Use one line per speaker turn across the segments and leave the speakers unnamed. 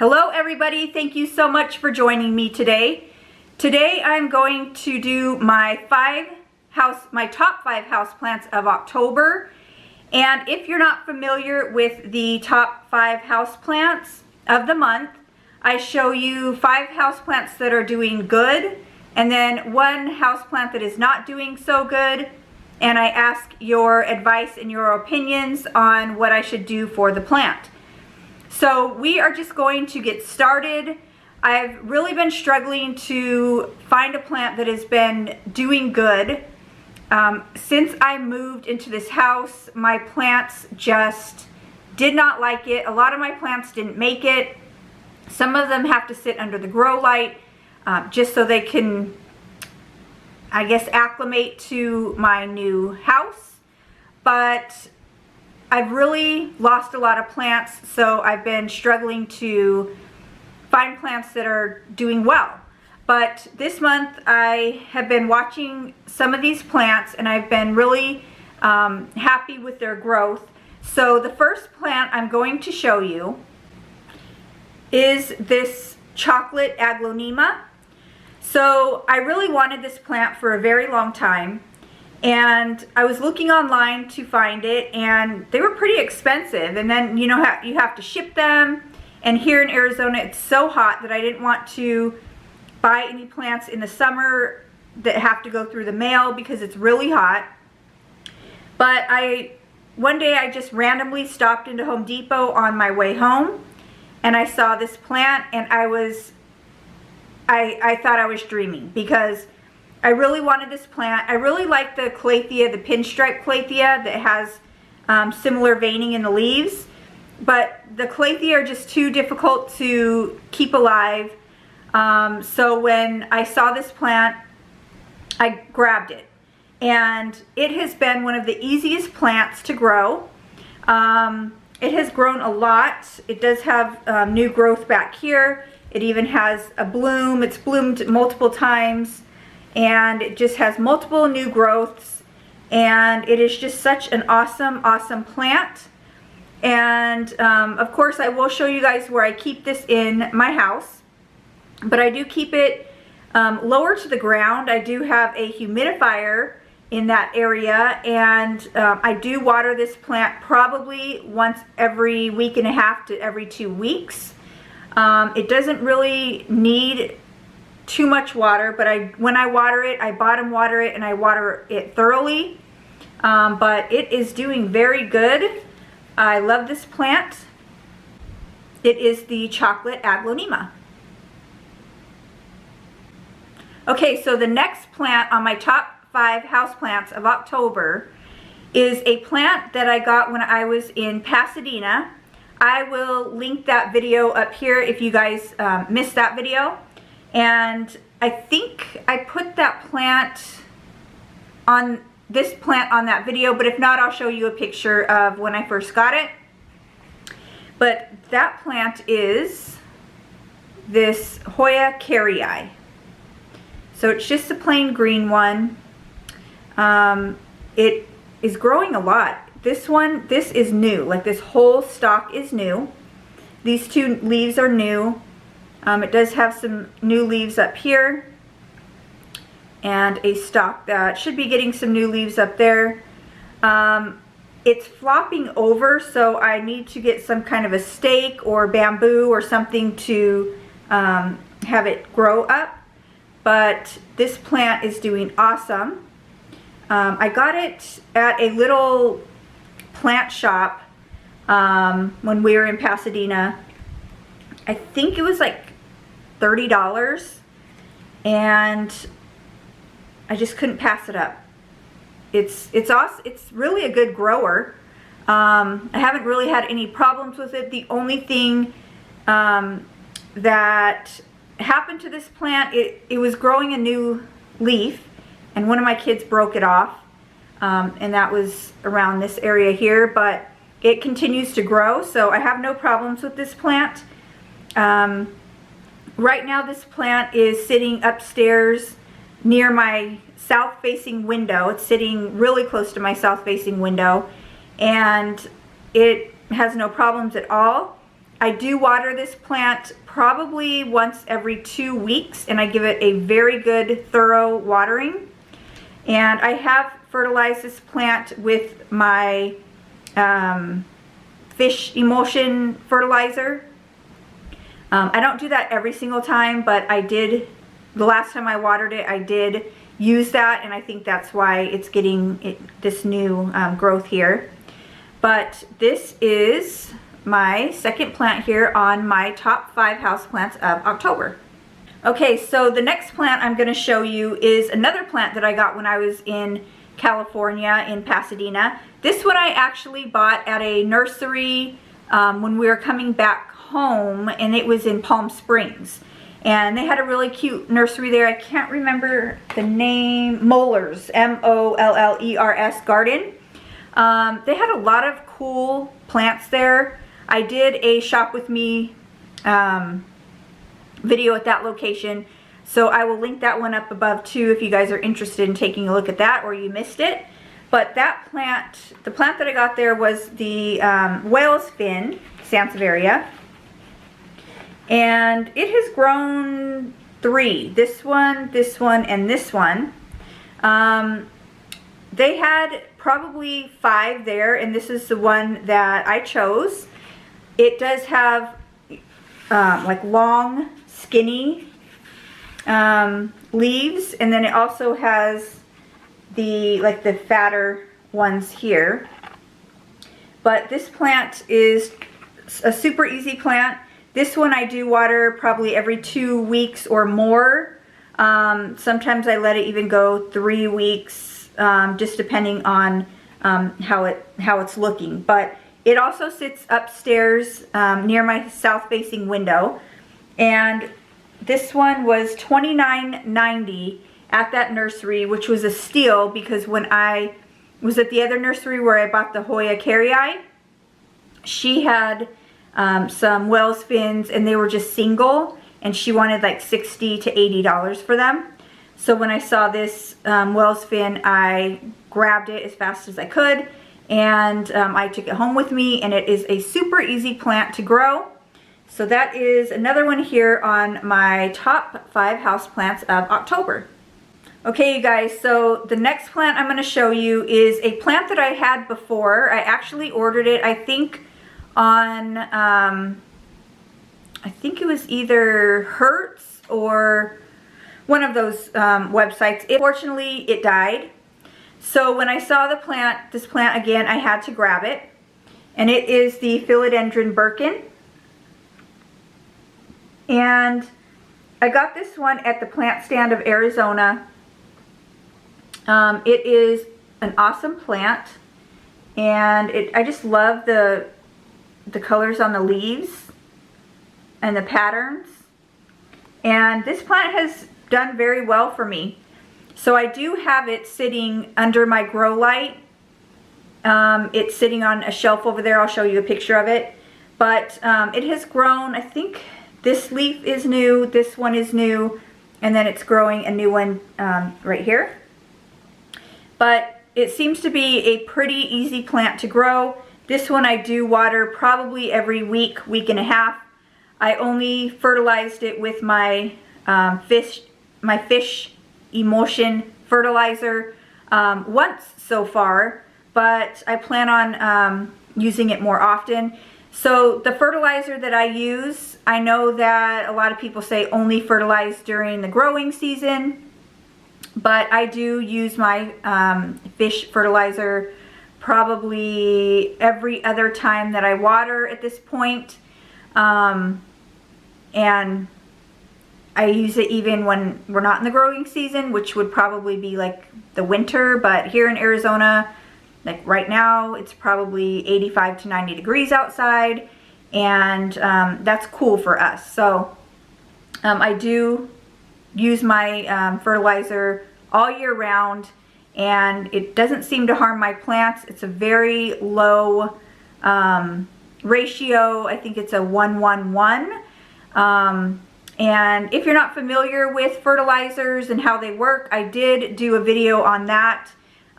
Hello everybody, thank you so much for joining me today. Today I'm going to do my top 5 houseplants of October. And if you're not familiar with the top 5 houseplants of the month, I show you 5 houseplants that are doing good and then 1 houseplant that is not doing so good, and I ask your advice and your opinions on what I should do for the plant. So we are just going to get started. I've really been struggling to find a plant that has been doing good. Since I moved into this house, my plants just did not like it. A lot of my plants didn't make it. Some of them have to sit under the grow light just so they can, I guess, acclimate to my new house. But I've really lost a lot of plants, so I've been struggling to find plants that are doing well. But this month I have been watching some of these plants and I've been really happy with their growth. So the first plant I'm going to show you is this chocolate Aglaonema. So I really wanted this plant for a very long time, and I was looking online to find it, and they were pretty expensive, and then you know you have to ship them, and here in Arizona it's so hot that I didn't want to buy any plants in the summer that have to go through the mail because it's really hot. But one day I just randomly stopped into Home Depot on my way home, and I saw this plant, and I thought I was dreaming because I really wanted this plant. I really like the calathea, the pinstripe calathea that has similar veining in the leaves, but the calathea are just too difficult to keep alive. So when I saw this plant, I grabbed it, and it has been one of the easiest plants to grow. It has grown a lot. It does have new growth back here. It even has a bloom. It's bloomed multiple times, and it just has multiple new growths, and it is just such an awesome plant. And of course I will show you guys where I keep this in my house, but I do keep it lower to the ground. I do have a humidifier in that area, and I do water this plant probably once every week and a half to every 2 weeks. It doesn't really need too much water, but when I water it, I bottom water it and I water it thoroughly. But it is doing very good. I love this plant. It is the chocolate Aglaonema. Okay, so the next plant on my top 5 houseplants of October is a plant that I got when I was in Pasadena. I will link that video up here if you guys missed that video. And I think I put that plant on, this plant on that video, but if not, I'll show you a picture of when I first got it. But that plant is this Hoya Carry Eye. So it's just a plain green one. It is growing a lot. This is new. Like, this whole stalk is new. These 2 leaves are new. It does have some new leaves up here, and a stalk that should be getting some new leaves up there. It's flopping over, so I need to get some kind of a stake or bamboo or something to have it grow up. But this plant is doing awesome. I got it at a little plant shop when we were in Pasadena. I think it was like $30, and I just couldn't pass it up. It's awesome. It's really a good grower. I haven't really had any problems with it. The only thing that happened to this plant, it was growing a new leaf, and one of my kids broke it off, and that was around this area here, but it continues to grow, so I have no problems with this plant. Right now this plant is sitting upstairs near my south-facing window. It's sitting really close to my south-facing window, and it has no problems at all. I do water this plant probably once every 2 weeks, and I give it a very good thorough watering. And I have fertilized this plant with my fish emulsion fertilizer. I don't do that every single time, but I did, the last time I watered it, I did use that, and I think that's why it's getting this new growth here. But this is my second plant here on my top 5 houseplants of October. Okay, so the next plant I'm going to show you is another plant that I got when I was in California, in Pasadena. This one I actually bought at a nursery when we were coming back home, and it was in Palm Springs. And they had a really cute nursery there. I can't remember the name. Mollers, M-O-L-L-E-R-S garden. They had a lot of cool plants there. I did a shop with me video at that location, so I will link that one up above too if you guys are interested in taking a look at that or you missed it. But that plant, the plant that I got there was the whale's fin Sansevieria, and it has grown 3. This one, and this one. They had probably 5 there, and this is the one that I chose. It does have like long, skinny leaves, and then it also has the fatter ones here. But this plant is a super easy plant. This one I do water probably every 2 weeks or more. Sometimes I let it even go 3 weeks, just depending on how it's looking. But it also sits upstairs near my south-facing window, and this one was $29.90 at that nursery, which was a steal because when I was at the other nursery where I bought the Hoya Carry Eye, she had some whale's fins, and they were just single, and she wanted like $60 to $80 for them. So when I saw this whale's fin, I grabbed it as fast as I could, and I took it home with me, and it is a super easy plant to grow. So that is another one here on my top 5 houseplants of October. Okay, you guys, so the next plant I'm going to show you is a plant that I had before. I actually ordered it, I think, on, I think it was either Hertz or one of those websites. Fortunately, it died. So when I saw the plant, this plant again, I had to grab it. And it is the Philodendron Birkin. And I got this one at the plant stand of Arizona. It is an awesome plant. And I just love the colors on the leaves and the patterns. And this plant has done very well for me. So I do have it sitting under my grow light. It's sitting on a shelf over there. I'll show you a picture of it. But it has grown. I think this leaf is new, this one is new, and then it's growing a new one right here. But it seems to be a pretty easy plant to grow. This one I do water probably every week and a half. I only fertilized it with my fish emulsion fertilizer once so far, but I plan on using it more often. So the fertilizer that I use, I know that a lot of people say only fertilize during the growing season, but I do use my fish fertilizer probably every other time that I water at this point. And I use it even when we're not in the growing season, which would probably be like the winter, but here in Arizona, like right now, it's probably 85 to 90 degrees outside, and that's cool for us. So I do use my fertilizer all year round, and it doesn't seem to harm my plants. It's a very low ratio. I think it's a 1-1-1. And if you're not familiar with fertilizers and how they work, I did do a video on that.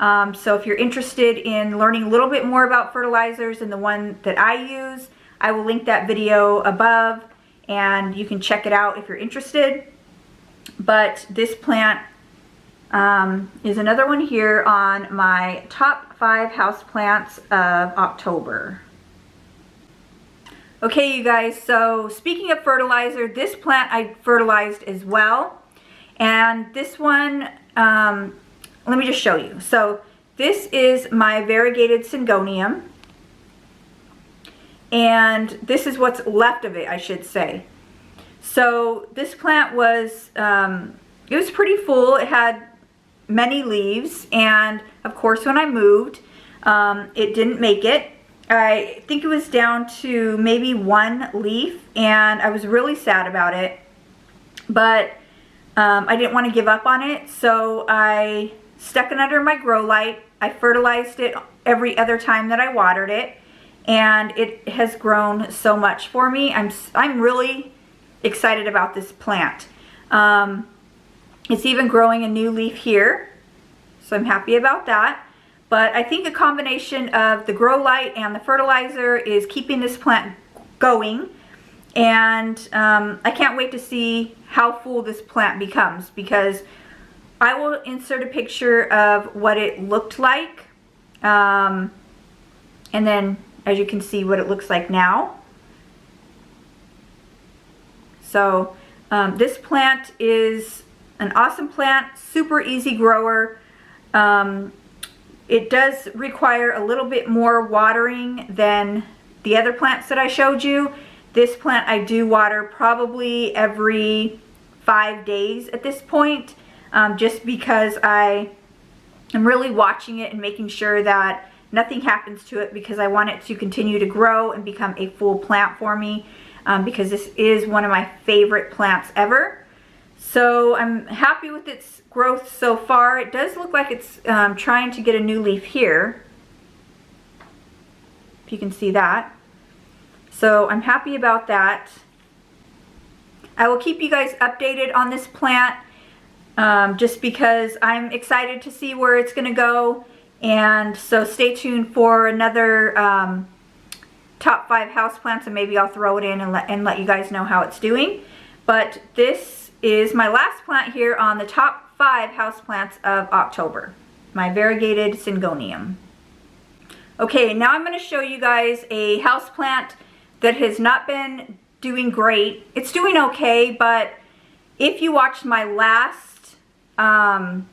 So if you're interested in learning a little bit more about fertilizers and the one that I use, I will link that video above and you can check it out if you're interested. But this plant is another one here on my top 5 houseplants of October. Okay, you guys, so speaking of fertilizer, this plant I fertilized as well. And this one, let me just show you. So this is my Variegated Syngonium. And this is what's left of it, I should say. So this plant was, it was pretty full. It had many leaves, and of course when I moved, it didn't make it. I think it was down to maybe 1 leaf, and I was really sad about it. But I didn't want to give up on it, so I stuck it under my grow light. I fertilized it every other time that I watered it, and it has grown so much for me. I'm really excited about this plant. It's even growing a new leaf here, so I'm happy about that. But I think a combination of the grow light and the fertilizer is keeping this plant going. And I can't wait to see how full this plant becomes, because I will insert a picture of what it looked like. And then, as you can see, what it looks like now. So this plant is an awesome plant, super easy grower. It does require a little bit more watering than the other plants that I showed you. This plant I do water probably every 5 days at this point, just because I am really watching it and making sure that nothing happens to it, because I want it to continue to grow and become a full plant for me, because this is one of my favorite plants ever. So I'm happy with its growth so far. It does look like it's trying to get a new leaf here, if you can see that. So I'm happy about that. I will keep you guys updated on this plant, just because I'm excited to see where it's going to go. And so stay tuned for another top 5 houseplants, and maybe I'll throw it in and let you guys know how it's doing. But this is my last plant here on the top 5 houseplants of October, my Variegated Syngonium. Okay, now I'm going to show you guys a houseplant that has not been doing great. It's doing okay, but if you watched my last top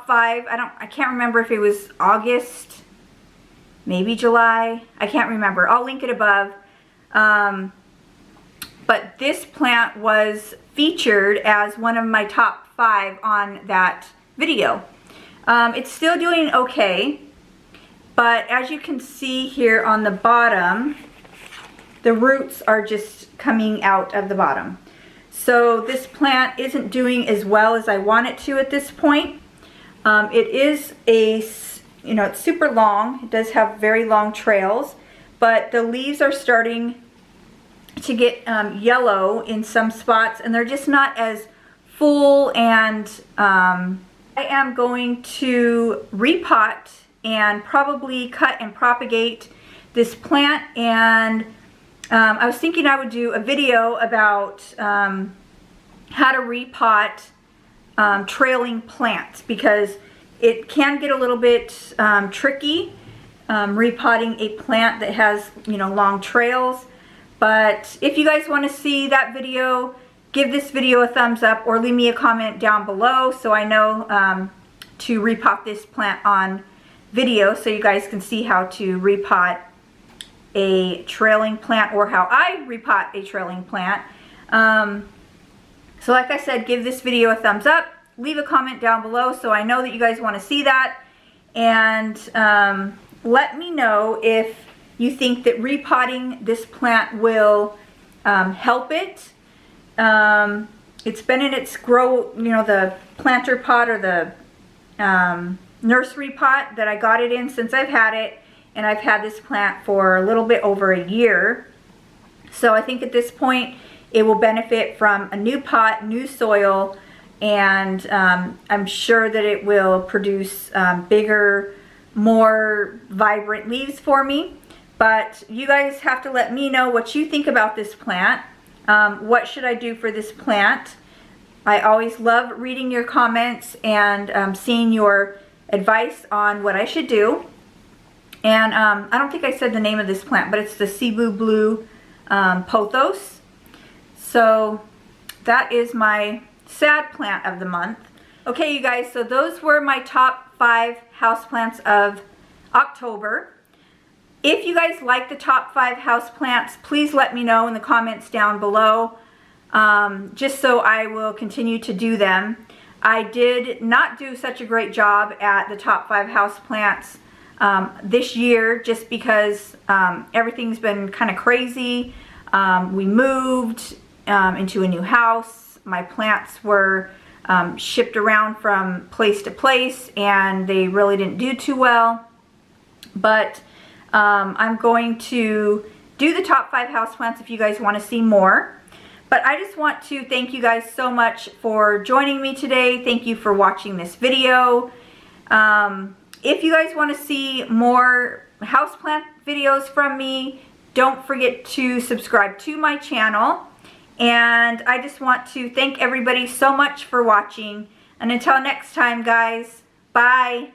5, I can't remember if it was August, maybe July, I can't remember. I'll link it above. But this plant was featured as one of my top 5 on that video. It's still doing okay, but as you can see here on the bottom, the roots are just coming out of the bottom. So this plant isn't doing as well as I want it to at this point. It is it's super long. It does have very long trails, but the leaves are starting to get yellow in some spots, and they're just not as full. And I am going to repot and probably cut and propagate this plant. And I was thinking I would do a video about how to repot trailing plants, because it can get a little bit tricky repotting a plant that has long trails. But if you guys want to see that video, give this video a thumbs up or leave me a comment down below, so I know to repot this plant on video, so you guys can see how to repot a trailing plant, or how I repot a trailing plant. So like I said, give this video a thumbs up, leave a comment down below so I know that you guys want to see that, and let me know if you think that repotting this plant will help it. It's been in its the planter pot, or the nursery pot that I got it in since I've had it, and I've had this plant for a little bit over a year. So I think at this point it will benefit from a new pot, new soil, and I'm sure that it will produce bigger, more vibrant leaves for me. But you guys have to let me know what you think about this plant. What should I do for this plant? I always love reading your comments and seeing your advice on what I should do. And I don't think I said the name of this plant, but it's the Cebu Blue Pothos. So that is my sad plant of the month. Okay, you guys, so those were my top 5 houseplants of October. If you guys like the top 5 houseplants, please let me know in the comments down below, just so I will continue to do them. I did not do such a great job at the top 5 houseplants this year, just because everything's been kind of crazy. We moved into a new house. My plants were shipped around from place to place, and they really didn't do too well. But I'm going to do the top 5 houseplants if you guys want to see more. But I just want to thank you guys so much for joining me today. Thank you for watching this video. If you guys want to see more houseplant videos from me, don't forget to subscribe to my channel. And I just want to thank everybody so much for watching. And until next time, guys, bye.